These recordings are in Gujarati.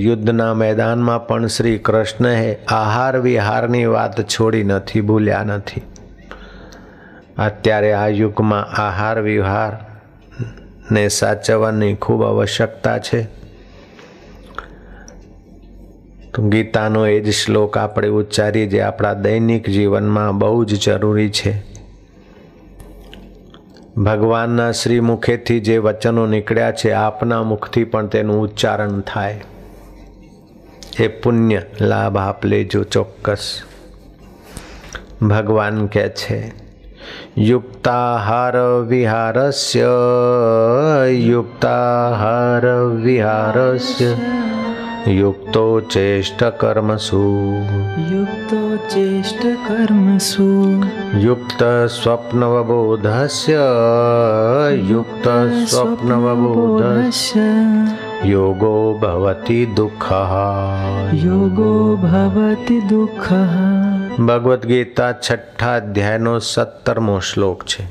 યુદ્ધના મેદાનમાં પણ શ્રી કૃષ્ણએ આહાર વિહારની વાત છોડી નથી, ભૂલ્યા નથી। અત્યારે આ યુગમાં આહાર વિહારને સાચવવાની ખૂબ આવશ્યકતા છે। તો ગીતાનો એ જ શ્લોક આપણે ઉચ્ચારીએ જે આપણા દૈનિક જીવનમાં બહુ જ જરૂરી છે। ભગવાનના શ્રી મુખેથી જે વચનો નીકળ્યા છે, આપના મુખથી પણ તેનું ઉચ્ચારણ થાય, એ પુણ્ય લાભ આપ લેજો ચોક્કસ। ભગવાન કહે છે, યુક્તાહાર વિહારસ્ય યુક્તાહાર વિહારસ્ય યુક્તો ચેષ્ટ કર્મસુ યુક્ત સ્વપ્નવબોધસ્ય યુક્ત સ્વપ્નવબોધસ્ય યોગો ભવતિ દુઃખઃ। ભગવદ્ ગીતા 6થા અધ્યાયનો 17મો શ્લોક છે।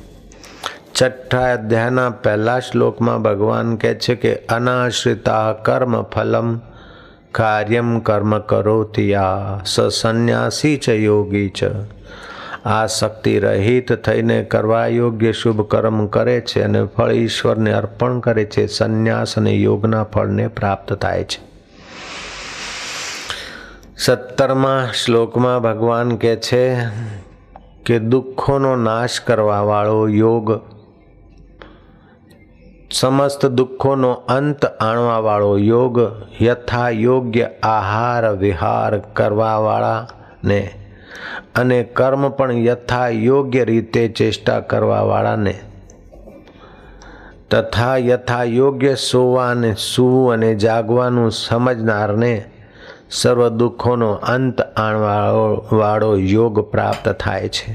6થા અધ્યાયના પહેલા શ્લોકમાં ભગવાન કહે છે કે અનાશ્રિતા કર્મ ફલમ કાર્યમ કર્મ કરોતિ યા સ સંન્યાસી ચ યોગી ચ। આસક્તિ રહિત થઈને કરવા યોગ્ય શુભ કર્મ કરે છે અને ફળ ઈશ્વરને અર્પણ કરે છે, સંન્યાસ અને યોગના ફળને પ્રાપ્ત થાય છે। 17મા શ્લોકમાં ભગવાન કહે છે કે દુઃખોનો નાશ કરવા વાળો યોગ, સમસ્ત દુઃખોનો અંત આણવા વાળો યોગ, યથા યોગ્ય આહાર વિહાર કરવા વાળાને અને કર્મ પણ યથા યોગ્ય રીતે ચેષ્ટા કરવા વાળાને, તથા યથા યોગ્ય સૂવું અને જાગવાનું સમજનારને સર્વ દુઃખોનો અંત આણવા વાળો યોગ પ્રાપ્ત થાય છે।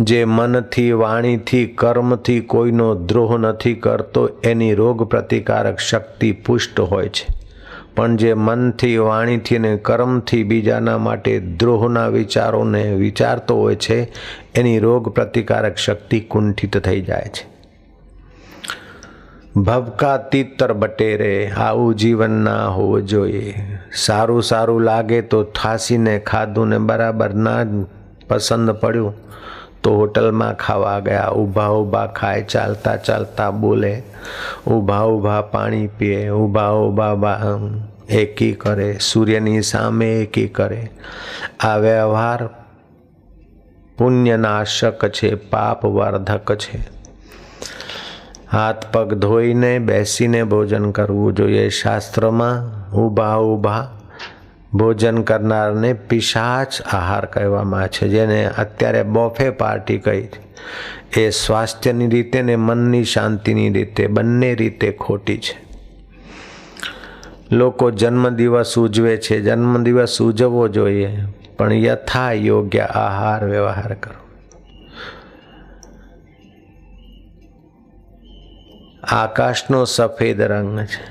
જે મનથી વાણીથી કર્મથી કોઈનો દ્રોહ નથી કરતો એની રોગ પ્રતિકારક શક્તિ પુષ્ટ હોય છે, પણ જે મનથી વાણીથી અને કર્મથી બીજાના માટે દ્રોહના વિચારોને વિચારતો હોય છે એની રોગ પ્રતિકારક શક્તિ કુંઠિત થઈ જાય છે। ભવકા તીતર બટેરે, આવું જીવન ના હોવું જોઈએ। સારું સારું લાગે તો થાસીને ખાધું ને બરાબર ના પસંદ પડ્યું તો હોટલમાં ખાવા ગયા, ઊભા ઊભા ખાય, ચાલતા ચાલતા બોલે, ઊભા ઊભા પાણી પીએ, ઊભા ઊભા એકી કરે, સૂર્યની સામે એકી કરે। આ વ્યવહાર પુણ્યનાશક છે, પાપ વર્ધક છે। હાથ પગ ધોઈને બેસીને ભોજન કરવું જોઈએ। શાસ્ત્રમાં ઊભા ઊભા ભોજન કરનારને પિશાચ આહાર કહેવામાં છે, જેને અત્યારે બોફે પાર્ટી કહી, એ સ્વાસ્થ્યની રીતે ને મનની શાંતિની રીતે બંને રીતે ખોટી છે। લોકો જન્મદિવસ ઉજવે છે, જન્મદિવસ ઉજવવો જોઈએ, પણ યથા યોગ્ય આહાર વ્યવહાર કરો। આકાશનો સફેદ રંગ છે।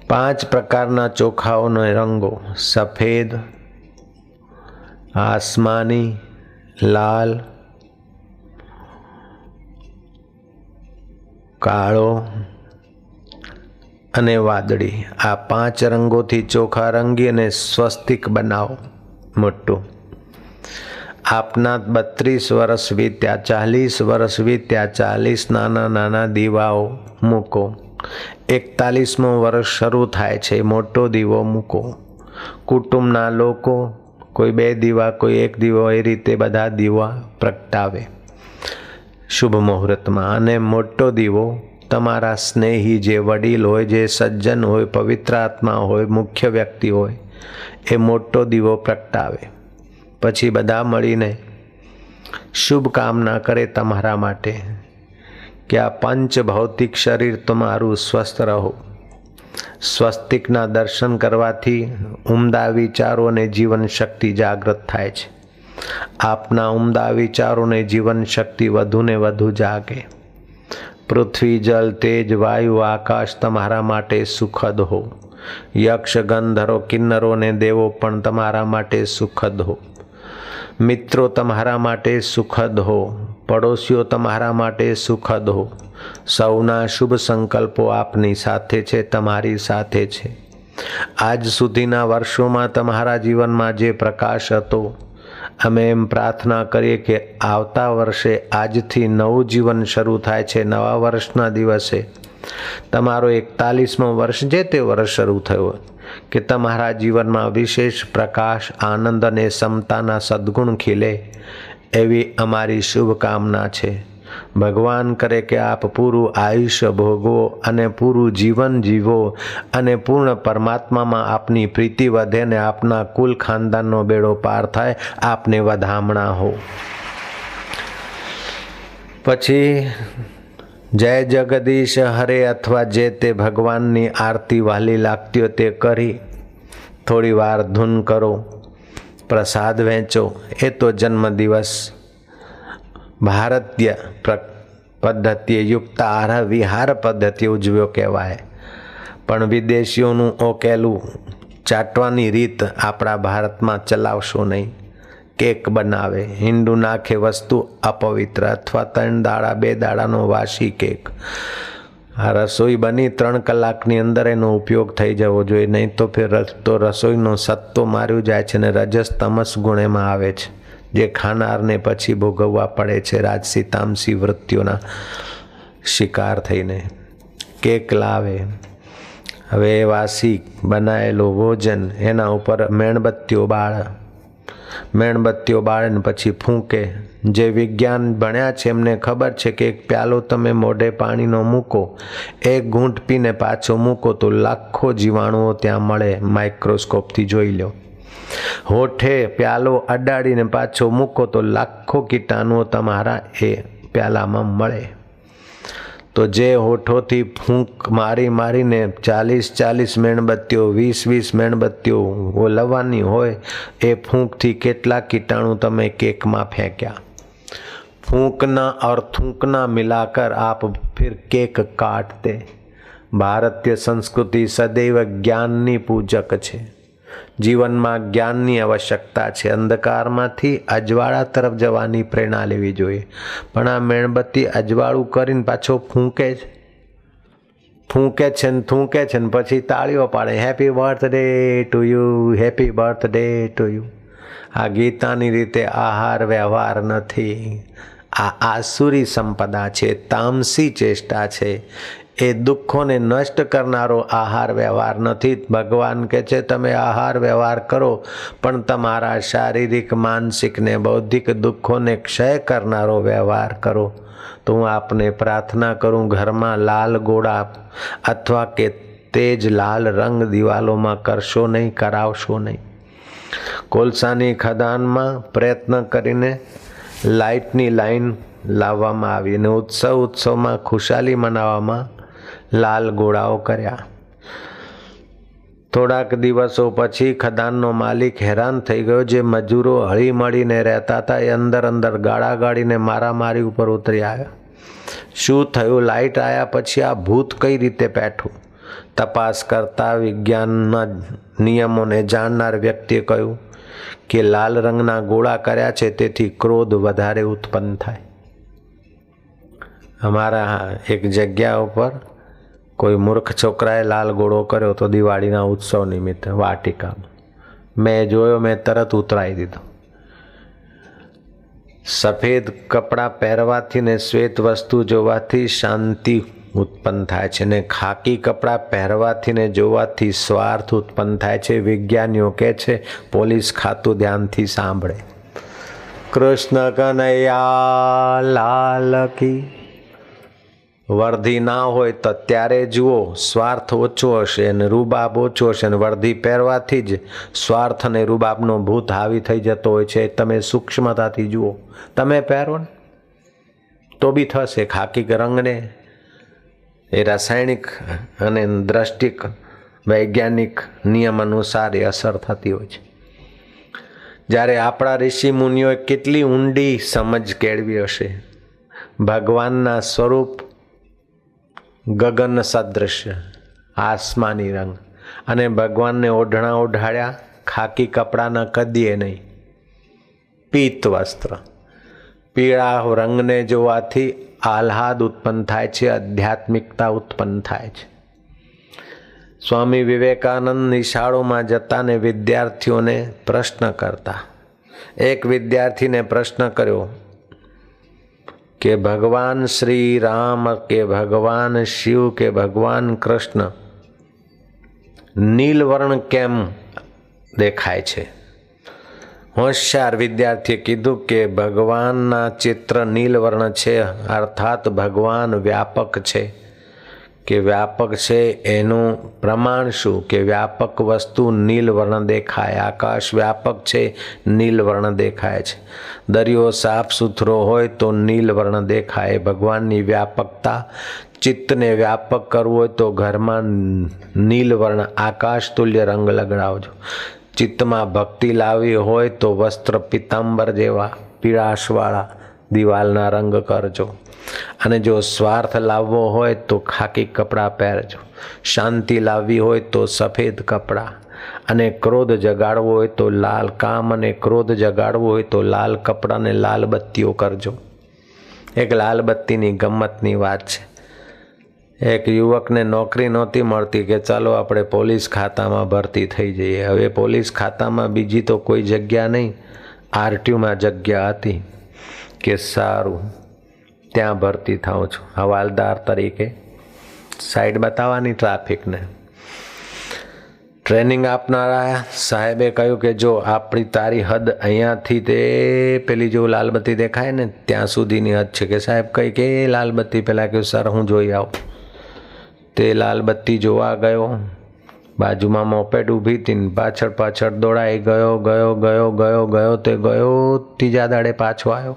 5 પ્રકારના ચોખાઓનો રંગો: સફેદ, આસમાની, લાલ, કાળો અને વાદળી। આ 5 રંગોથી ચોખા રંગી અને સ્વસ્તિક બનાવો મોટું। આપના 32 વર્ષ વીત્યા, 40 વર્ષ વીત્યા, 40 નાના નાના દીવાઓ મૂકો। 41મો વર્ષ શરૂ થાય છે, મોટો દીવો મૂકો। કુટુંબના લોકો કોઈ 2 દીવા, કોઈ 1 દીવો, એ રીતે બધા દીવા પ્રગટાવે શુભ મુહૂર્તમાં। અને મોટો દીવો તમારા સ્નેહી, જે વડીલ હોય, જે સજ્જન હોય, પવિત્ર આત્મા હોય, મુખ્ય વ્યક્તિ હોય, એ મોટો દીવો પ્રગટાવે। પછી બધા મળીને શુભકામના કરે તમારા માટે કે આ પંચ ભૌતિક શરીર તમારું સ્વસ્થ રહો। સ્વસ્તિકના દર્શન કરવાથી ઉમદા વિચારો અને જીવન શક્તિ જાગૃત થાય છે। આપના ઉમદા વિચારો અને જીવન શક્તિ વધુ ને વધુ જાગે। પૃથ્વી, જલ, તેજ, વાયુ, આકાશ તમારા માટે સુખદ હો। યક્ષ, ગંધર્વો, કિન્નરો અને દેવો પણ તમારા માટે સુખદ હો। મિત્રો તમારા માટે સુખદ હો। પડોશીઓ તમારા માટે સુખદ હો. સૌના શુભ સંકલ્પો આપની સાથે છે, તમારી સાથે છે. આજ સુધીના વર્ષોમાં તમારા જીવનમાં જે પ્રકાશ હતો, અમે એમ પ્રાર્થના કરીએ કે આવતા વર્ષે આજથી નવું જીવન શરૂ થાય છે. નવા વર્ષના દિવસે તમારો 41મો વર્ષ જે તે વર્ષ શરૂ થયો, કે તમારા જીવનમાં વિશેષ પ્રકાશ, આનંદ અને સમતાના સદ્ગુણ ખીલે એવી અમારી શુભકામના છે. ભગવાન કરે કે આપ પૂરું આયુષ્ય ભોગવો અને પૂરું જીવન જીવો અને પૂર્ણ પરમાત્મામાં આપની પ્રીતિ વધે ને આપના કુલ ખાનદાનનો બેડો પાર થાય. આપને વધામણા હો. પછી જય જગદીશ હરે અથવા જે તે ભગવાનની આરતી વહાલી લાગતી હોય તે કરી થોડી વાર ધૂન કરો, પ્રસાદ વહેંચો. એ તો જન્મદિવસ ભારતીય પદ્ધતિએ યુક્ત આહાર વિહાર પદ્ધતિ ઉજવ્યો કહેવાય, પણ વિદેશીઓનું ઓકેલું ચાટવાની રીત આપણા ભારતમાં ચલાવશો નહીં. કેક બનાવે, હિંડું નાખે, વસ્તુ અપવિત્ર અથવા 3 દાડા 2 દાડાનો વાસી કેક. આ રસોઈ બની 3 કલાકની અંદર એનો ઉપયોગ થઈ જવો જોઈએ, નહીં તો ફેર તો રસોઈનો સત્તો માર્યું જાય છે અને રજસ તમસ ગુણ એમાં આવે છે, જે ખાનારને પછી ભોગવવા પડે છે રાજસી તામસી વૃત્તિઓના શિકાર થઈને. કેક લાવે, હવે વાસી બનાવેલું ભોજન એના ઉપર મીણબત્તીઓ બાળે, મીણબત્તીઓ બાળે પછી ફૂંકે. જે વિજ્ઞાન ભણ્યા છે એમને ખબર છે કે એક પ્યાલો તમે મોઢે પાણીનો મૂકો, એક ઘૂંટ પીને પાછો મૂકો તો લાખો જીવાણુઓ ત્યાં મળે. માઇક્રોસ્કોપથી જોઈ લો. હોઠે પ્યાલો અડાડીને પાછો મૂકો તો લાખો કીટાણુઓ તમારા એ પ્યાલામાં મળે. તો જે હોઠોથી ફૂંક મારીને 40 મીણબત્તીઓ 20 મીણબત્તીઓ ઓલવવાની હોય, એ ફૂંકથી કેટલા કીટાણુ તમે કેકમાં ફેંક્યા. फूंकना और थूकना मिलाकर आप फिर केक काटते. भारतीय संस्कृति सदैव ज्ञाननी पूजक છે. જીવનમાં જ્ઞાનની આવશ્યકતા છે. અંધકારમાંથી અજવાળા તરફ જવાની પ્રેરણા લેવી જોઈએ, પણ આ મીણબત્તી અજવાળું કરીને પાછો ફૂંકે છે ને થૂંકે છે ને પછી તાળીઓ પાડે, happy birthday to you, happy birthday to you. આ ગીતાની રીતે આહાર વ્યવહાર નથી. આ આસુરી સંપદા છે, તામસી ચેષ્ટા છે. એ દુઃખોને નષ્ટ કરનારો આહાર વ્યવહાર નથી. ભગવાન કહે છે તમે આહાર વ્યવહાર કરો, પણ તમારા શારીરિક, માનસિક ને બૌદ્ધિક દુઃખોને ક્ષય કરનારો વ્યવહાર કરો. તો હું આપને પ્રાર્થના કરું, ઘરમાં લાલ ગોળા અથવા કે તેજ લાલ રંગ દિવાલોમાં કરશો નહીં, કરાવશો નહીં. કોલસાની ખદાનમાં પ્રયત્ન કરીને લાઇટની લાઈન લાવવામાં આવી અને ઉત્સવમાં ખુશાલી મનાવવામાં લાલ ગોળાઓ કર્યા. થોડાક દિવસો પછી ખદાનનો માલિક હેરાન થઈ ગયો. જે મજૂરો હળી મળીને રહેતા હતા એ અંદર ગાળા ગાળીને મારામારી ઉપર ઉતરી આવ્યા. શું થયું? લાઇટ આવ્યા પછી આ ભૂત કઈ રીતે બેઠું? તપાસ કરતા વિજ્ઞાનના નિયમોને જાણનાર વ્યક્તિએ કહ્યું કે લાલ રંગના ગોળા કર્યા છે તેથી ક્રોધ વધારે ઉત્પન્ન થાય. અમારા એક જગ્યા ઉપર કોઈ મૂર્ખ છોકરાએ લાલ ગોળો કર્યો તો દિવાળીના ઉત્સવ નિમિત્તે વાટિકામાં. મેં જોયો, મેં તરત ઉતરાવી દીધો. સફેદ કપડાં પહેરવાથી ને શ્વેત વસ્તુ જોવાથી શાંતિ ઉત્પન્ન થાય છે ને ખાકી કપડાં પહેરવાથી ને જોવાથી સ્વાર્થ ઉત્પન્ન થાય છે. વિજ્ઞાનીઓ કહે છે, પોલીસ ખાતું ધ્યાનથી સાંભળે. કૃષ્ણ કનૈયા લાલ કી. વર્ધી ના હોય તો ત્યારે જુઓ સ્વાર્થ ઓછો હશે અને રૂબાબ ઓછો હશે, અને વર્ધી પહેરવાથી જ સ્વાર્થ અને રૂબાબનો ભૂત હાવી થઈ જતો હોય છે. તમે સૂક્ષ્મતાથી જુઓ. તમે પહેરો ને તો બી થશે. ખાકી રંગને એ રાસાયણિક અને દ્રષ્ટિક વૈજ્ઞાનિક નિયમ અનુસાર એ અસર થતી હોય છે. જ્યારે આપણા ઋષિ મુનિઓએ કેટલી ઊંડી સમજ કેળવી હશે. ભગવાનના સ્વરૂપ ગગન સદૃશ્ય આસમાની રંગ, અને ભગવાનને ઓઢણા ઓઢાડ્યા ખાકી કપડાના કદીએ નહીં, પીત વસ્ત્ર. પીળા રંગને જોવાથી આહલાદ ઉત્પન્ન થાય છે, આધ્યાત્મિકતા ઉત્પન્ન થાય છે. સ્વામી વિવેકાનંદ નિશાળોમાં જતા ને વિદ્યાર્થીઓને પ્રશ્ન કરતા. એક વિદ્યાર્થીને પ્રશ્ન કર્યો કે ભગવાન શ્રી રામ કે ભગવાન શિવ કે ભગવાન કૃષ્ણ નીલવર્ણ કેમ દેખાય છે? હોશિયાર વિદ્યાર્થીએ કીધું કે ભગવાનના ચિત્ર નીલવર્ણ છે, અર્થાત ભગવાન વ્યાપક છે. કે વ્યાપક છે એનું પ્રમાણ શું? કે વ્યાપક વસ્તુ નીલવર્ણ દેખાય. આકાશ વ્યાપક છે, નીલવર્ણ દેખાય છે. દરિયો સાફ સુથરો હોય તો નીલવર્ણ દેખાય. ભગવાનની વ્યાપકતા. ચિત્તને વ્યાપક કરવું હોય તો ઘરમાં નીલવર્ણ આકાશ તુલ્ય રંગ લગાડજો. ચિત્તમાં ભક્તિ લાવવી હોય તો વસ્ત્ર પિતાંબર જેવા પીળાશવાળા દિવાલના રંગ કરજો. અને જો સ્વાર્થ લાવવો હોય તો ખાકી કપડાં પહેરજો. શાંતિ લાવવી હોય તો સફેદ કપડાં. અને ક્રોધ જગાડવો હોય તો લાલ કામ અને ક્રોધ જગાડવો હોય તો લાલ કપડાં ને લાલ બત્તીઓ કરજો. એક લાલ બત્તીની ગમ્મતની વાત છે. એક યુવકને નોકરી નહોતી મળતી કે ચાલો આપણે પોલીસ ખાતામાં ભરતી થઈ જઈએ. હવે પોલીસ ખાતામાં બીજી તો કોઈ જગ્યા નહીં, આરટીયુમાં જગ્યા હતી કે સારું ત્યાં ભરતી થાઉં છું હવાલદાર તરીકે. સાઈડ બતાવવાની ટ્રાફિકને. ટ્રેનિંગ આપનારા સાહેબે કહ્યું કે જો આપણી તારી હદ અહીંયાથી તે પેલી જો લાલબત્તી દેખાય ને ત્યાં સુધીની હદ છે. કે સાહેબ કઈ કે લાલબત્તી? પહેલાં કહ્યું સર હું જોઈ આવું. તે લાલબત્તી જોવા ગયો. બાજુમાં મોપેડ ઊભી હતી. પાછળ પાછળ દોડાઈ ગયો તે ગયો. ત્રીજા દાડે પાછો આવ્યો.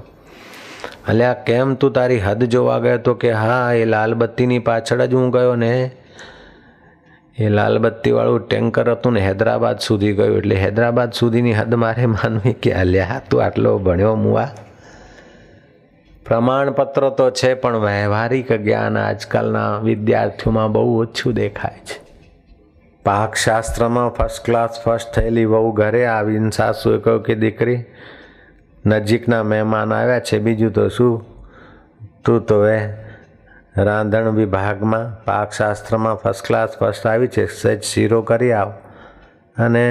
અલ્યા કેમ તું તારી હદ જોવા ગયો? તો કે હા એ લાલબત્તીની પાછળ જ હું ગયો ને એ લાલબત્તીવાળું ટેન્કર હતું ને હૈદરાબાદ સુધી ગયું. એટલે હૈદરાબાદ સુધીની હદ મારે માનવી કે અલ્યા તું આટલો ભણ્યો મુવા? પ્રમાણપત્ર તો છે પણ વ્યવહારિક જ્ઞાન આજકાલના વિદ્યાર્થીઓમાં બહુ ઓછું દેખાય છે. પાકશાસ્ત્રમાં ફર્સ્ટ ક્લાસ ફર્સ્ટ થયેલી વહુ ઘરે આવીને સાસુએ કહ્યું કે દીકરી નજીકના મહેમાન આવ્યા છે, બીજું તો શું, તું તો રાંધણ વિભાગમાં પાકશાસ્ત્રમાં ફર્સ્ટ ક્લાસ ફર્સ્ટ આવી છે, સહેજ શીરો કરી આવ અને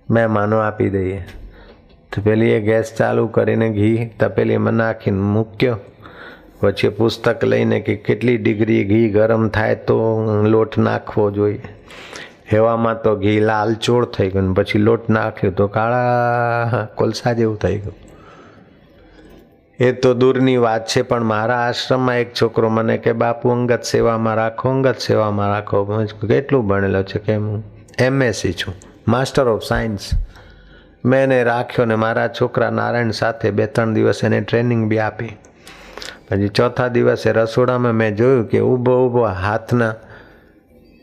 મહેમાનો આપી દઈએ. તો પેલી એ ગેસ ચાલુ કરીને ઘી તપેલીમાં નાખીને મૂક્યો. પછી પુસ્તક લઈને કે કેટલી ડિગ્રી ઘી ગરમ થાય તો લોટ નાખવો જોઈએ. એવામાં તો ઘી લાલચોળ થઈ ગયું. પછી લોટ નાખ્યો તો કાળા કોલસા જેવું થઈ ગયું. એ તો દૂરની વાત છે. પણ મારા આશ્રમમાં એક છોકરો મને કે બાપુ અંગત સેવામાં રાખો, અંગત સેવામાં રાખો. કેટલું ભણેલો છે? કે હું MSc છું, માસ્ટર ઓફ સાયન્સ. મેં એને રાખ્યો ને મારા છોકરા નારાયણ સાથે 2-3 દિવસ એને ટ્રેનિંગ બી આપી. પછી ચોથા દિવસે રસોડામાં મેં જોયું કે ઊભો હાથના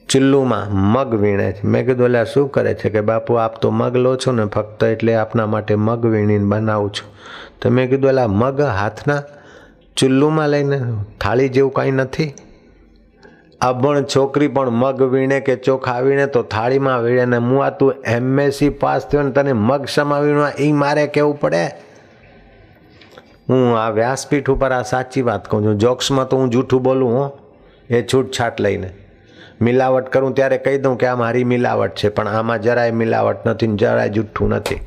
ચુલ્લુમાં મગ વીણે છે. મેં કીધું એટલે શું કરે છે? કે બાપુ આપ તો મગ લો છો ને ફક્ત એટલે આપના માટે મગ વીણીને બનાવું છું. તો મેં કીધું એટલે મગ હાથના ચુલ્લુમાં લઈને થાળી જેવું કાંઈ નથી? અભણ છોકરી પણ મગ વીણે કે ચોખા વીણે તો થાળીમાં વીણે ને મુઆ તું MSc પાસ થયો ને તને મગ શમા વીણવા એ મારે કહેવું પડે? હું આ વ્યાસપીઠ ઉપર આ સાચી વાત કહું છું. જોક્સમાં તો હું જૂઠું બોલું હો, એ છૂટછાટ લઈને મિલાવટ કરું ત્યારે કહી દઉં કે આ મારી મિલાવટ છે, પણ આમાં જરાય મિલાવટ નથી ને જરાય જૂઠું નથી.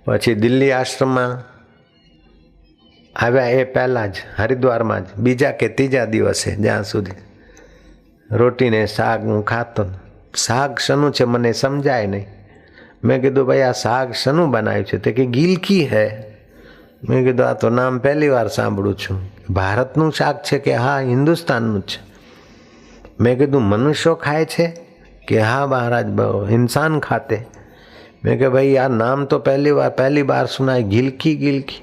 પછી દિલ્હી આશ્રમમાં આવ્યા એ પહેલાં જ હરિદ્વારમાં જ બીજા કે ત્રીજા દિવસે જ્યાં સુધી રોટીને શાક હું ખાતો. શાક શનું છે મને સમજાય નહીં. મેં કીધું ભાઈ આ શાક શનું બનાવ્યું છે? તે કે ગિલકી હે. મેં કીધું આ તો નામ પહેલી વાર સાંભળું છું. ભારતનું શાક છે? કે હા હિન્દુસ્તાનનું છે. મેં કીધું મનુષ્યો ખાય છે? કે હા મહારાજ ઇન્સાન ખાતે. મેં કે ભાઈ આ નામ તો પહેલી બાર સુનાય, ગિલકી ગિલકી.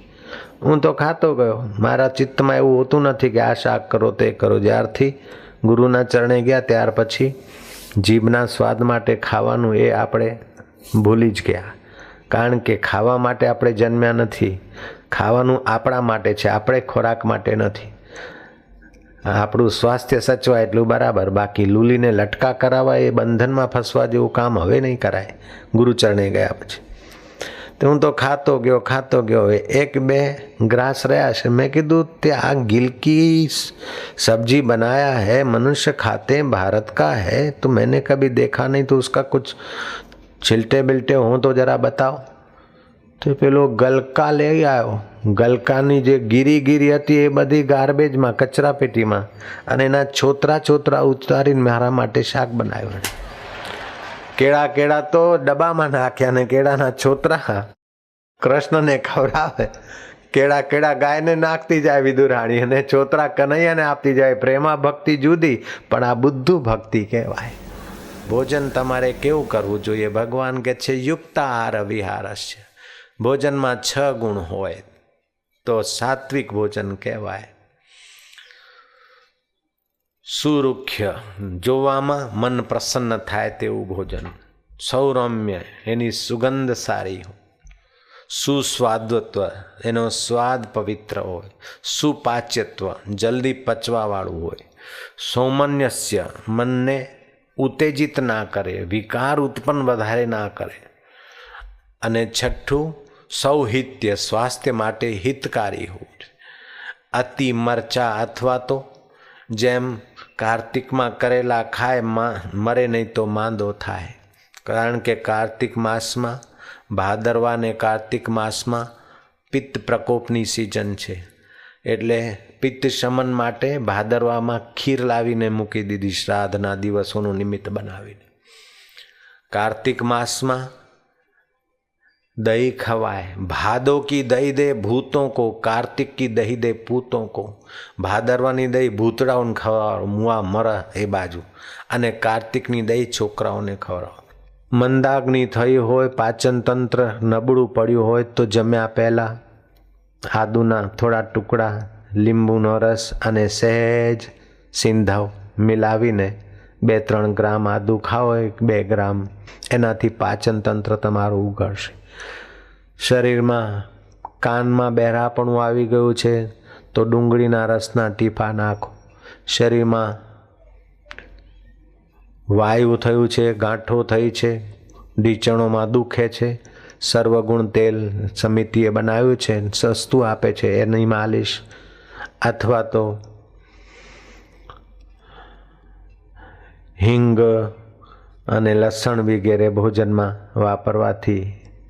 હું તો ખાતો ગયો. મારા ચિત્તમાં એવું હોતું નથી કે આ શાક કરો તે કરો. જ્યારથી ગુરુના ચરણે ગયા ત્યાર પછી જીભના સ્વાદ માટે ખાવાનું એ આપણે ભૂલી જ ગયા. કારણ કે ખાવા માટે આપણે જન્મ્યા નથી. ખાવાનું આપણા માટે છે, આપણે ખોરાક માટે નથી. આપણું સ્વાસ્થ્ય સચવાય એટલું બરાબર. બાકી લૂલીને લટકા કરાવવા એ બંધનમાં ફસવા જેવું કામ હવે નહીં કરાય ગુરુચરણે ગયા પછી. તો હું તો ખાતો ગયો. હવે 1-2 ग्रास रहा है। मैं कीधु आ गिल की सब्जी बनाया है, मनुष्य खाते हैं, भारत का है, तो मैंने कभी देखा नहीं, तो उसका कुछ छिलटे बिलटे हो तो जरा बताओ। तो पेलो गलका ले आयो। गलकानी जे गीरी हती ए बधी गार्बेज में, कचरा पेटी में, अने एना छोतरा उतारीने मारा माटे शाक बनाव्યું। केड़ा तो डब्बा में नाख्या ने केड़ाना छोतरा कृष्ण ने खवरावे। केड़ा गाय ने नाखती जाए विदुराणी अने छोतरा कन्हैया ने आपती जाए। प्रेमा भक्ति जुदी पण आ बुद्धू भक्ति कहेवाय। भोजन तमारे केवुं करवुं जोईए? भगवान के छे युक्त आहार विहारस्य। भोजन में 6 गुण होय तो सात्विक भोजन कहेवाय। सुरुख्य, जोवामां मन प्रसन्न थाय तेवुं भोजन। सौरम्य, एनी सुगंध सारी हो। सुस्वादत्व, एनो स्वाद पवित्र होय। सुपाच्यत्व, जल्दी पचवा वाळुं होय। सौमन्यस्य, मन ने उत्तेजित ना करे, विकार उत्पन्न वधारे ना करे। अने छठ्ठू सौहित्य, स्वास्थ्य माटे हितकारी हो। अति मरचा अथवा तो जेम कार्तिक में करेला खाए मरे नहीं तो मांदो थाय। कारण के कार्तिक मास में, भादरवा ने कार्तिक मास में पित्त प्रकोपनी सीजन छे, एटले पित्त शमन माटे भादरवा में खीर लावीने मूकी दीधी, श्राद्धना दिवसोनुं निमित्त बनावीने। कार्तिक मास में दही खवाए। भादो की दही दे भूतों को, कार्तिक की दही दे पूतों को। भादरवानी दही भूतड़ाओने खवरावो, मुआ मर ए बाजू, अने कार्तिकनी दही छोकराओने खवरावो। मंदाग्नि थई होय, पाचन तंत्र नबळुं पड्युं होय तो जम्या पहेला आदुना थोड़ा टुकड़ा, લીંબુનો રસ અને સહેજ સિંધાવ મિલાવીને 2-3 ગ્રામ આદુ ખાઓ, 2 ગ્રામ, એનાથી પાચન તંત્ર તમારું ઉઘડશે। શરીરમાં કાનમાં બહેરાપણું આવી ગયું છે તો ડુંગળીના રસના ટીપા નાખો। શરીરમાં વાયુ થયું છે, ગાંઠો થઈ છે, ઢીચણોમાં દુખે છે, સર્વગુણ તેલ સમિતિએ બનાવ્યું છે, સસ્તું આપે છે, એની માલિશ अथवा तो हिंग अने लसण वगैरह भोजन में वापरवाथी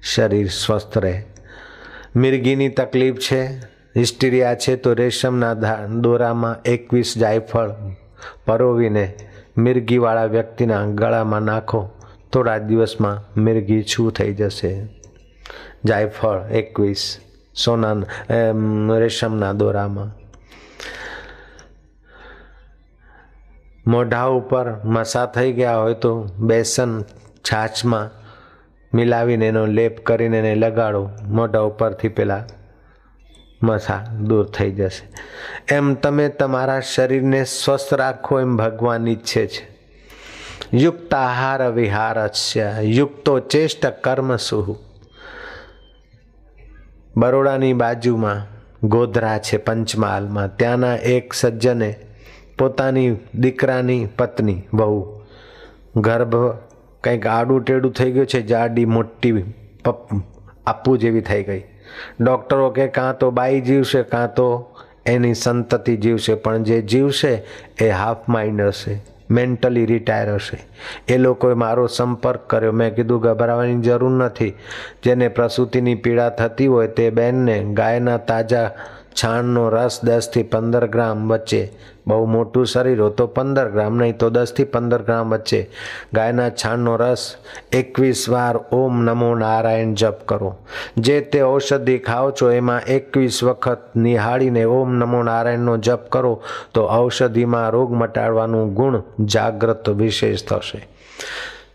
शरीर स्वस्थ रहे। मिर्गीनी तकलीफ है, हिस्टीरिया है, तो रेशमना दोरा में 21 जायफळ परोवीने मिर्गीवाळा व्यक्तिना गळा में नाखो, थोड़ा दिवस में मिर्गी छू थई जशे। जायफळ 21 सोना रेशमना दोरा में। मोढ़ा पर मसा थई गया हो तो बेसन छाछ में मिलावीने एनो लेप करीने एने लगाड़ो, मोढ़ा उपरथी पेला मसा दूर थई जशे। एम तमे तमारा शरीर ने स्वस्थ राखो एम भगवान इच्छे छे। युक्त आहार विहारस्य युक्तो चेष्ट कर्मसु। बरोडानी बाजुमां गोधरा छे पंचमहाल में, त्याना एक सज्जने पोतानी दीकरानी पत्नी बहु गर्भ कंईक आडू टेडू थई गयुं छे, जाडी मोटी आपू जेवी थई गई। डॉक्टरो के कां तो बाई जीवशे कां तो एनी संतति जीवशे, पण जे जीवशे ए हाफ माइंड हशे, मेंटली रिटायर हशे। ए लोकोए मारो संपर्क कर्यो। मैं कीधुं गभरावानी जरूर नथी। जेने प्रसूतिनी पीड़ा थती होय ते बेनने गायना ताजा छाणनो रस 10 થી 15 ग्राम वच्चे, बहु मोटू शरीर हो तो 15 ग्राम, नहीं तो 10 થી 15 ग्राम वच्चे गायना छाणनो रस 21 वार ओम नमो नारायण जप करो। जे ते औषधि खाओ छो एमां 21 वखत निहाळीने ओम नमो नारायणनो जप करो तो औषधिमां रोग मटाडवानुं गुण जागृत विशेष थशे।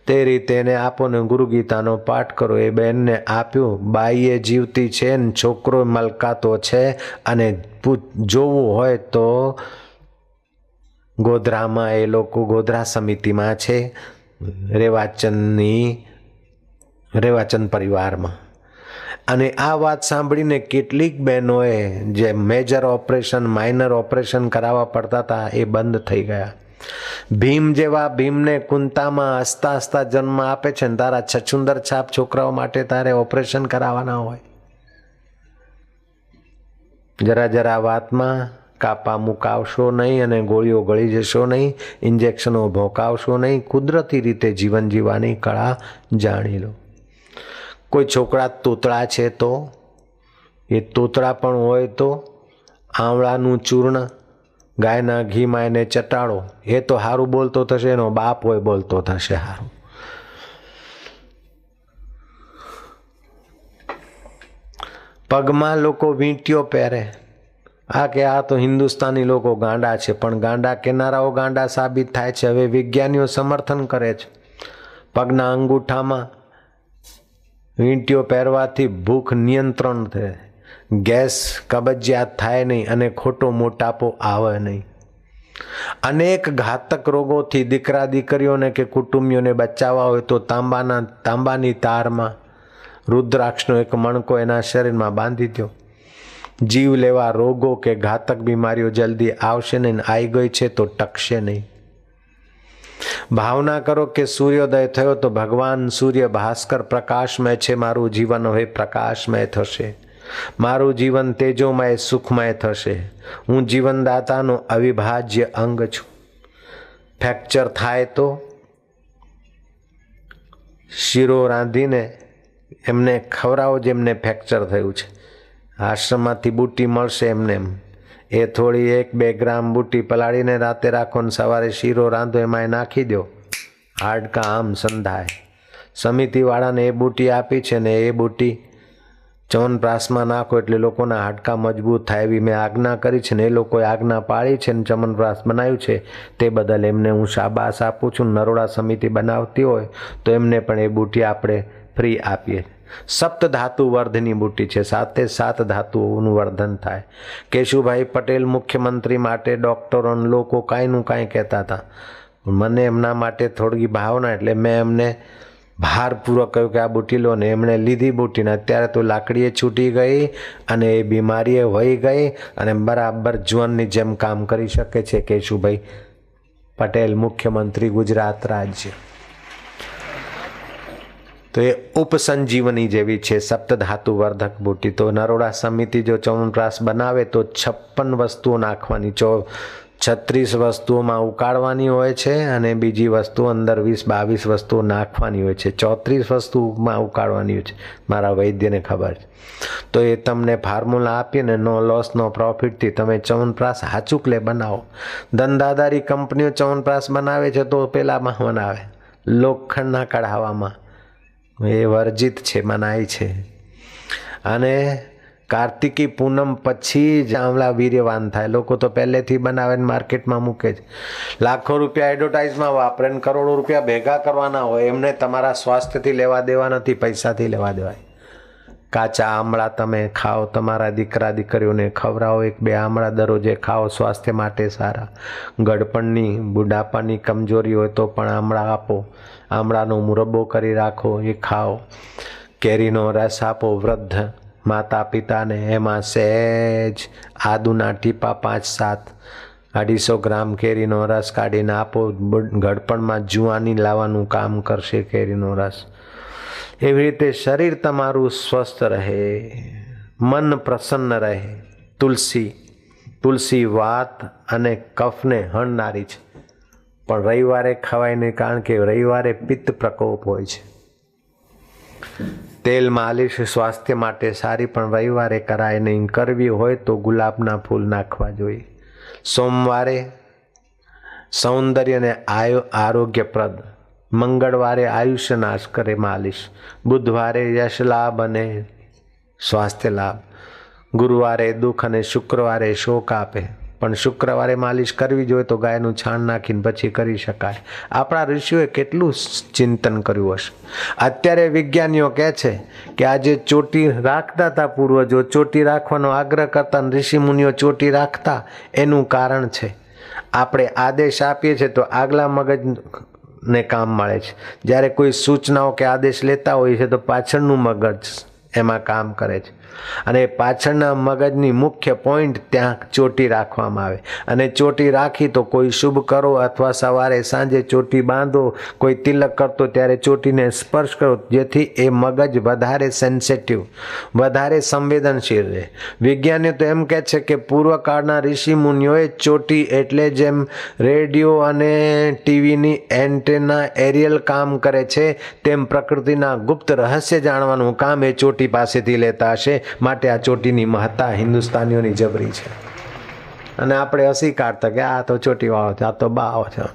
ते रीते ने आपो ने गुरु गीतानो पाठ करो। ए बेन ने आप्यो, बाईए जीवती छे ने छोकरो मलकातो छे अने जोवुं होय तो गोधरामां ए लोको गोधरा समितिमां छे, रेवाचंद परिवारमां। अने आ वात सांभळीने केटलीक बहनोए जे मेजर ऑपरेशन माइनर ऑपरेशन करावा पड़ता था ए बंद थई गया। ભીમ જેવા ભીમને કુંતામાં હસતા હસતા જન્મ આપે છે ને તારા છછુંદર છાપ છોકરાઓ માટે તારે ઓપરેશન કરાવવાના હોય. જરા જરા વાતમાં કાપા મુકાવશો નહીં અને ગોળીઓ ગળી જશો નહીં, ઇન્જેક્શનો ભોંકાવશો નહીં. કુદરતી રીતે જીવન જીવવાની કળા જાણી લો. કોઈ છોકરા તોતળા છે તો એ તોતળા પણ હોય તો આંવળાનું ચૂર્ણ ગાયના ઘીમાં એને ચટાડો, એ તો સારું બોલતો થશે, એનો બાપ હોય બોલતો થશે સારું. પગમાં લોકો વીંટીઓ પહેરે, આ કે આ તો હિન્દુસ્તાની લોકો ગાંડા છે, પણ ગાંડા કેનારાઓ ગાંડા સાબિત થાય છે. હવે વિજ્ઞાનીઓ સમર્થન કરે છે. પગના અંગૂઠામાં વીંટીઓ પહેરવાથી ભૂખ નિયંત્રણ થાય, ગેસ કબજિયાત થાય નહીં અને ખોટો મોટાપો આવે નહીં. અનેક ઘાતક રોગોથી દીકરા દીકરીઓને કે કુટુંબીઓને બચાવવા હોય તો તાંબાની તારમાં રુદ્રાક્ષનો એક મણકો એના શરીરમાં બાંધી દો. જીવ લેવા રોગો કે ઘાતક બીમારીઓ જલ્દી આવશે નહીં, આવી ગઈ છે તો ટકશે નહીં. ભાવના કરો કે સૂર્યોદય થયો તો ભગવાન સૂર્ય ભાસ્કર પ્રકાશમય છે, મારું જીવન હવે પ્રકાશમય થશે, મારું જીવન તેજોમય સુખમય થશે, હું જીવનદાતાનો અવિભાજ્ય અંગ છું. ફ્રેક્ચર થાય તો શીરો રાંધીને એમને ખવડાવો જેમને ફ્રેક્ચર થયું છે. આશ્રમમાંથી બુટ્ટી મળશે એમને, એ થોડી 1-2 ગ્રામ બુટ્ટી પલાળીને રાતે રાખો ને સવારે શીરો રાંધો એમાં નાખી દો, હાડકા આમ સંધાય. સમિતિવાળાને એ બુટ્ટી આપી છે ને એ બુટ્ટી ચ્યવનપ્રાશમાં નાખો એટલે લોકોના હાડકા મજબૂત થાય એવી મેં આજ્ઞા કરી છે ને એ લોકોએ આજ્ઞા પાળી છે ને ચ્યવનપ્રાશ બનાવ્યું છે, તે બદલ એમને હું શાબાશ આપું છું. નરોડા સમિતિ બનાવતી હોય તો એમને પણ એ બુટ્ટી આપણે ફ્રી આપીએ. સપ્ત ધાતુ વર્ધની બુટ્ટી છે, 7 ધાતુઓનું વર્ધન થાય. કેશુભાઈ પટેલ મુખ્યમંત્રી માટે ડૉક્ટરો લોકો કાંઈનું કાંઈ કહેતા હતા. મને એમના માટે થોડી ભાવના એટલે મેં એમને ભારપૂર્વક કહ્યું કે આ બુટ્ટી લો ને એમણે લીધી બુટ્ટીને અત્યારે તો લાકડીએ છૂટી ગઈ અને એ બીમારીએ વહી ગઈ અને બરાબર જુવાનની જેમ કામ કરી શકે છે કેશુભાઈ પટેલ મુખ્યમંત્રી ગુજરાત રાજ્ય. તો એ ઉપસંજીવની જેવી છે સપ્તધાતુ વર્ધક બુટ્ટી. તો નરોડા સમિતિ જો ચ્યવનપ્રાશ બનાવે તો 56 વસ્તુઓ નાખવાની, 36 વસ્તુઓમાં ઉકાળવાની હોય છે અને બીજી વસ્તુ અંદર 20-22 વસ્તુઓ નાખવાની હોય છે, 34 વસ્તુમાં ઉકાળવાની હોય છે, મારા વૈદ્યને ખબર છે. તો એ તમને ફોર્મ્યુલા આપીને નો લોસ નો પ્રોફિટથી તમે ચ્યવનપ્રાશ હાચુકલે બનાવો. ધંધાદારી કંપનીઓ ચ્યવનપ્રાશ બનાવે છે તો પેલામાં બનાવે લોખંડના કઢાવામાં, એ વર્જિત છે, મનાઈ છે. અને કાર્તિકી પૂનમ પછી જ આમળા વીર્યવાન થાય. લોકો તો પહેલેથી બનાવે ને માર્કેટમાં મૂકે છે, લાખો રૂપિયા એડવર્ટાઇઝમાં વાપરે ને કરોડો રૂપિયા ભેગા કરવાના હોય. એમને તમારા સ્વાસ્થ્યથી લેવા દેવા નથી, પૈસાથી લેવા દેવાય. કાચા આમળા તમે ખાઓ, તમારા દીકરા દીકરીઓને ખવડાવો, 1-2 આમળા દરરોજે ખાઓ, સ્વાસ્થ્ય માટે સારા. ગડપણની બુઢાપાની કમજોરી હોય તો પણ આમળા આપો, આમળાનો મુરબ્બો કરી રાખો, એ ખાઓ. કેરીનો રસ આપો વૃદ્ધ માતા પિતાને, એમાં સહેજ આદુના ટીપા 5-7, 250 ગ્રામ કેરીનો રસ કાઢીને આપો. ગડપણમાં જુવાની લાવવાનું કામ કરશે કેરીનો રસ. એવી રીતે શરીર તમારું સ્વસ્થ રહે, મન પ્રસન્ન રહે. તુલસી વાત અને કફને હણનારી છે, પણ રવિવારે ખવાય નહીં, કારણ કે રવિવારે પિત્ત પ્રકોપ હોય છે. તેલ માલિશ સ્વાસ્થ્ય માટે સારી, પણ રવિવારે કરાય નહીં. કરવી હોય તો ગુલાબના ફૂલ નાખવા જોઈએ. સોમવારે સૌંદર્ય અને આરોગ્યપ્રદ, મંગળવારે આયુષ્ય નાશ કરે માલિશ, બુધવારે યશ લાભ અને સ્વાસ્થ્ય લાભ, ગુરુવારે દુઃખ અને શુક્રવારે શોક આપે. પણ શુક્રવારે માલિશ કરવી જોઈએ તો ગાયનું છાણ નાખીને પછી કરી શકાય. આપણા ઋષિઓએ કેટલું ચિંતન કર્યું હશે. અત્યારે વિજ્ઞાનીઓ કહે છે કે આજે ચોટી રાખતા હતા પૂર્વજો, ચોટી રાખવાનો આગ્રહ કરતા, ઋષિ મુનિઓ ચોટી રાખતા, એનું કારણ છે આપણે આદેશ આપીએ છીએ તો આગલા મગજને કામ મળે છે. જ્યારે કોઈ સૂચનાઓ કે આદેશ લેતા હોય છે તો પાછળનું મગજ એમાં કામ કરે છે. અને પાછળના મગજની મુખ્ય પોઈન્ટ ત્યાં ચોટી રાખવામાં આવે અને ચોટી રાખી તો કોઈ શુભ કરો અથવા સવારે સાંજે ચોટી બાંધો, કોઈ તિલક કરતો ત્યારે ચોટીને સ્પર્શ કરો, જેથી એ મગજ વધારે સેન્સિટિવ, વધારે સંવેદનશીલ રહે. વિજ્ઞાનીઓ તો એમ કહે છે કે પૂર્વકાળના ઋષિ મુનિઓએ ચોટી એટલે જેમ રેડિયો અને ટીવીની એન્ટેના એરિયલ કામ કરે છે તેમ પ્રકૃતિના ગુપ્ત રહસ્ય જાણવાનું કામ એ ચોટી પાસેથી લેતા હશે. માટે આ ચોટીની મહત્તા હિન્દુસ્તાનીઓની જબરી છે. અને આપણે હસી કાઢતા કે આ તો ચોટી વાળો છે, આ તો બાવો છે.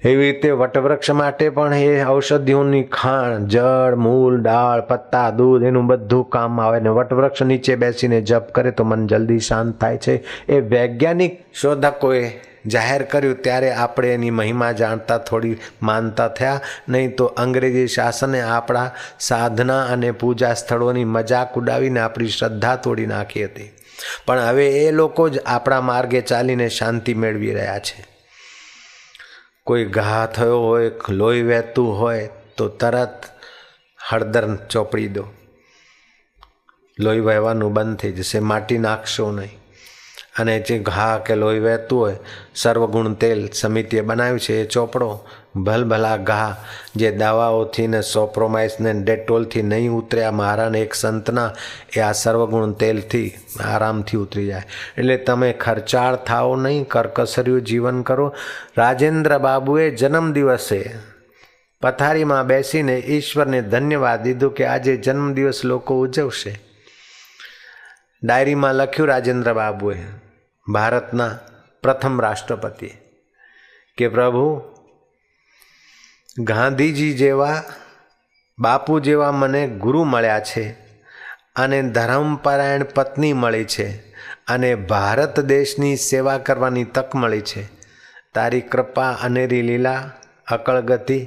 એવી રીતે વટવૃક્ષ માટે પણ એ ઔષધિઓની ખાણ, જળ, મૂળ, ડાળ, પત્તા, દૂધ એનું બધું કામ આવે ને વટવૃક્ષ નીચે બેસીને જપ કરે તો મન જલ્દી શાંત થાય છે. એ વૈજ્ઞાનિક શોધકોએ જાહેર કર્યું ત્યારે આપણે એની મહિમા જાણતા થોડી માનતા થયા. નહીં તો અંગ્રેજી શાસને આપણા સાધના અને પૂજા સ્થળોની મજાક ઉડાવીને આપણી શ્રદ્ધા તોડી નાખી હતી. પણ હવે એ લોકો જ આપણા માર્ગે ચાલીને શાંતિ મેળવી રહ્યા છે. કોઈ ઘા થયો હોય, લોહી વહેતું હોય તો તરત હળદર ચોપડી દો, લોહી વહેવાનું બંધ થઈ જશે. માટી નાખશો નહીં. અને જે ઘા કે લોહી વહેતું હોય, સર્વગુણ તેલ સમિતિએ બનાવ્યું છે એ ચોપડો. ભલભલા ઘા જે દવાઓથી ને સોપ્રોમાઇસ ને ડેટોલથી નહીં ઉતર્યા મારાને એક સંતના, એ આ સર્વગુણ તેલથી આરામથી ઉતરી જાય. એટલે તમે ખર્ચાળ થાઓ નહીં, કરકસર્યું જીવન કરો. રાજેન્દ્ર બાબુએ જન્મદિવસે પથારીમાં બેસીને ઈશ્વરને ધન્યવાદ દીધું કે આજે જન્મદિવસ લોકો ઉજવશે. ડાયરીમાં લખ્યું રાજેન્દ્ર બાબુએ, ભારતના પ્રથમ રાષ્ટ્રપતિ, કે પ્રભુ ગાંધીજી જેવા, બાપુ જેવા મને ગુરુ મળ્યા છે અને ધર્મપરાયણ પત્ની મળી છે અને ભારત દેશની સેવા કરવાની તક મળી છે. તારી કૃપા અનેરી લીલા અકળ ગતિ,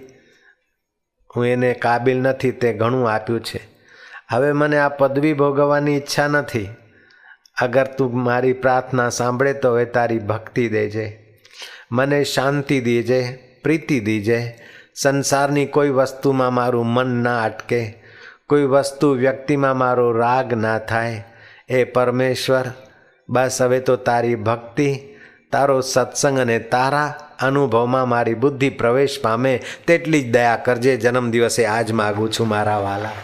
હું એને કાબિલ નથી, તે ઘણું આપ્યું છે. હવે મને આ પદવી ભોગવવાની ઈચ્છા નથી. અગર તું મારી પ્રાર્થના સાંભળે તો હવે તારી ભક્તિ દેજે, મને શાંતિ દેજે, પ્રીતિ દેજે. સંસારની કોઈ વસ્તુમાં મારું મન ના અટકે, કોઈ વસ્તુ વ્યક્તિમાં મારો રાગ ના થાય. એ પરમેશ્વર, બસ હવે તો તારી ભક્તિ, તારો સત્સંગ અને તારા અનુભવમાં મારી બુદ્ધિ પ્રવેશ પામે તેટલી જ દયા કરજે. જન્મદિવસે આજ માગું છું મારા વાલા.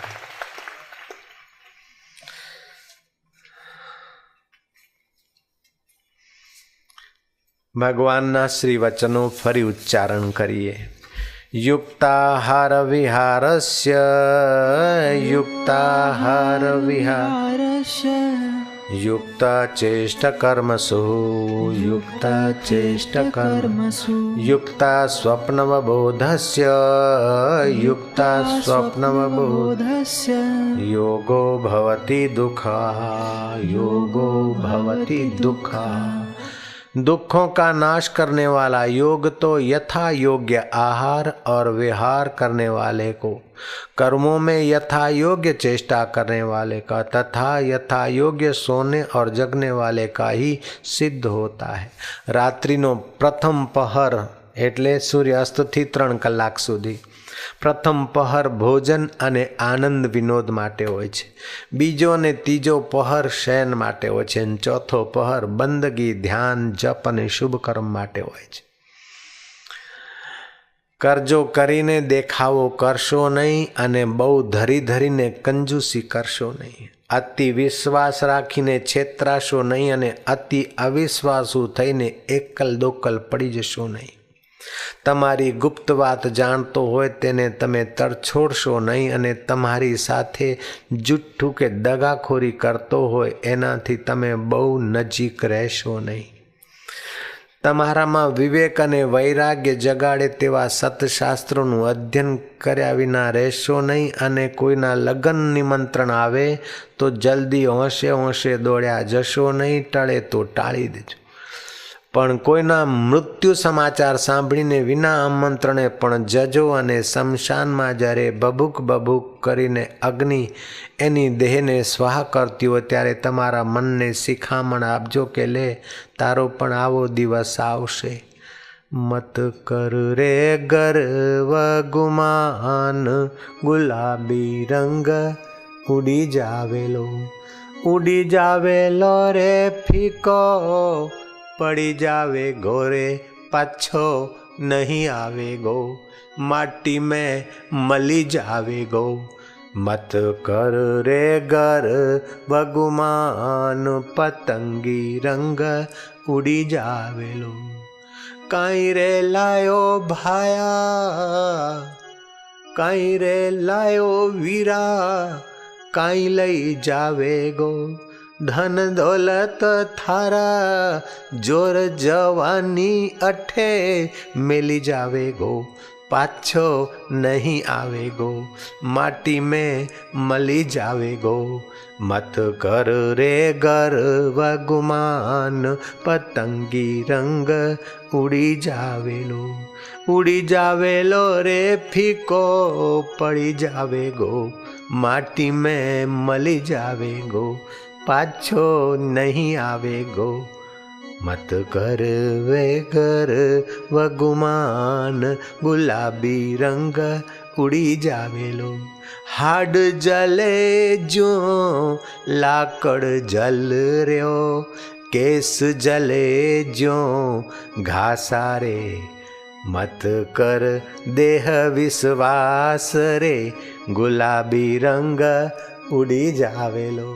ભગવાનના શ્રી વચનો ફરી ઉચ્ચારણ કરીએ. યુક્તાહાર વિહારસ્ય, યુક્તાહાર વિહારસ્ય, યુક્ત ચેષ્ટ કર્મસુ, યુક્ત ચેષ્ટ કર્મસુ, યુક્ત સ્વપ્નવબોધસ્ય, યુક્ત સ્વપ્નવબોધસ્ય, યોગો ભવતિ દુઃખા, યોગો भवति दुःखा। दुखों का नाश करने वाला योग तो यथा योग्य आहार और विहार करने वाले को, कर्मों में यथा योग्य चेष्टा करने वाले का तथा यथा योग्य सोने और जगने वाले का ही सिद्ध होता है। रात्रिनो प्रथम पहर एटले सूर्यास्त थी 3 कलाक सुधी प्रथम पहर भोजन अने आनंद विनोद माटे होय छे। बीजो ने तीजो पहर शयन माटे होय छे। चौथो पहर बंदगी ध्यान जप अने शुभ कर्म माटे होय छे। करजो करीने देखावो करशो नहीं अने बहु धरी धरीने कंजूसी करशो नहीं। अति विश्वास राखीने छेतराशो नहीं अने अति अविश्वासु थईने एकल दोकल पड़ी जशो नहीं। तमारी गुप्त बात जानतो होय तेने तमे तड़छोड़शो नहीं अने तमारी साथे जुठ्ठू के दगाखोरी करतो होय एनाथी तमे बहु नजीक रहेशो नहीं। तमारामां विवेक अने वैराग्य जगाड़े तेवा सतशास्त्रोनुं अध्ययन कर्या विना रहेशो नहीं अने कोईना लग्न निमंत्रण आवे तो जल्दी होशे होशे दौड्या जशो नहीं। टळे तो टाळी देजो। पण कोईना मृत्यु समाचार सांभळीने विना आमंत्रणे पण जजो अने शमशानमां ज्यारे बबूक बबूक करीने अग्नि एनी देहने स्वाहा करती होय त्यारे तमारा मनने शिखामण आपजो के ले तारो पण आवो दिवस आवशे। मत कर रे गर्व गुमान गुलाबी रंग ઉડી જાવેલો, ઉડી જાવેલો રે ફીકો, પડી જાવે ગોરે પાછો नहीं आवेगो, माटी में मली जावेगो। मत कर रे गर भगुमान, पतंगी रंग उड़ी जावेलो। काई रे लायो भाया, काई रे लायो वीरा, काई लई जावेगो। धन दौलत थारा, जोर जवानी अठे मिली जावेगो, पाछो नहीं आवेगो, माटी में मली जावेगो। मत कर रे गर्व गुमान, पतंगी रंग उड़ी जावेलो, उड़ी जावेलो रे फीको, पड़ी जावेगो, माटी में मली जावेगो, पाछो नहीं आवेगो। मत कर वे कर वगुमान, गुलाबी रंग उड़ी जावेलो। हाड जले जो लाकड़ जल रयो, केस जले जो घासारे। मत कर देह विश्वास रे, गुलाबी रंग उड़ी जावेलो।